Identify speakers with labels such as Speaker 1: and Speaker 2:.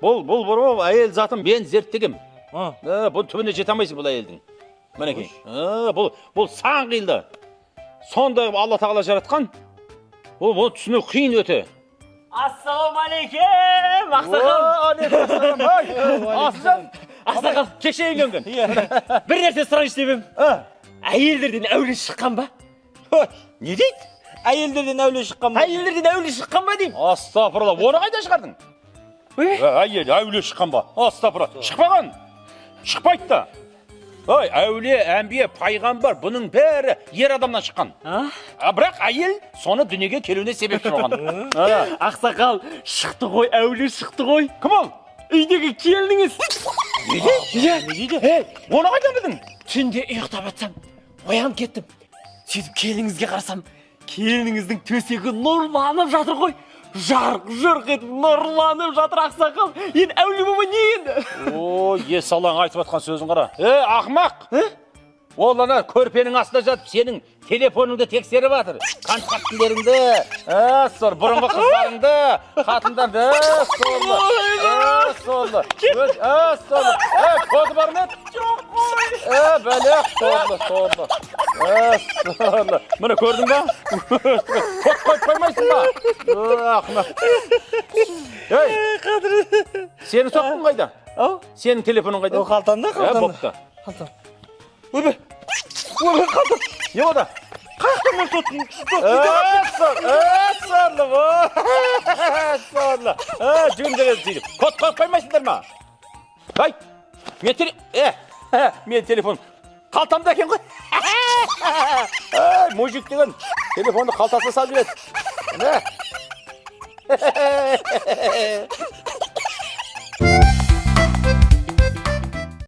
Speaker 1: Бұл әйел затын мен зерттегем.
Speaker 2: Ha.
Speaker 1: Бұл түбіне жете алмайсың бұл әйелдің. Мінекей. Бұл сан қиылды. Сонда Алла тағала жаратқан. Бұл түсіну қиын өте.
Speaker 2: Ассалаумалейкум, ақсақал.
Speaker 1: Асылжан,
Speaker 2: Ақсақал,
Speaker 1: кеше үйленген.
Speaker 2: бір нәрсе сұрайыншы деп ем. Әйелдерден әулие шыққан ба?
Speaker 1: Не дейді?
Speaker 2: Әйелдерден әулие шыққан ба? Әйелдерден әулие шыққан ба деймін?
Speaker 1: Астапыралла, оны қайда шығардың? Әйел, әулие шыққан ба? Астапыралла, шықпаған. Шықпайды да. Ой, әулие, әмбие, пайғамбар, бұның бәрі ер адамнан шыққан. Бірақ әйел соны дүниеге келуіне себепші болған.
Speaker 2: Ақсақал, шықты ғой, әулие шықты ғой.
Speaker 1: Кім ол?
Speaker 2: Үйдегі келініңіз.
Speaker 1: Не дейді? Оны қайдан білдің?
Speaker 2: Түнде ұйықтап жатсам, оянып кеттім. Сөйтіп келініңізге қарасам, келініңіздің төсегі нұрланып жатыр ғой. Жарқ-жұрқ етіп нұрланып жатыр, ақсақал. Енді әулие болма не енді?
Speaker 1: Ой, салаң айтып атқан сөзін қара. Ақмақ! Ол ана көрпенің астында жатып, сенің телефоныңды тексеріп жатыр. Контактілеріңді, бұрынғы қыздарыңды, қатындарды, сорлы. Коды бар ма?
Speaker 2: Жоқ қой.
Speaker 1: Бәлек, сорлы. Міне көрдің ба? Код қойып қоймайсың ба? Ақмақ. Сені соқтың қайда? Сенің телефоның қайда?
Speaker 2: Қалтанда.
Speaker 1: Бопты.
Speaker 2: Өбе, қалтам.
Speaker 1: Не ода?
Speaker 2: Қаяқтан мен соттың?
Speaker 1: Сорлы. Жүгіндереді сөйтіп. Код қойып қоймайсыңдар ма? Ай, мен телефон қалтамда екен ғой. Мужик деген телефонды қалтасына салып жүреді.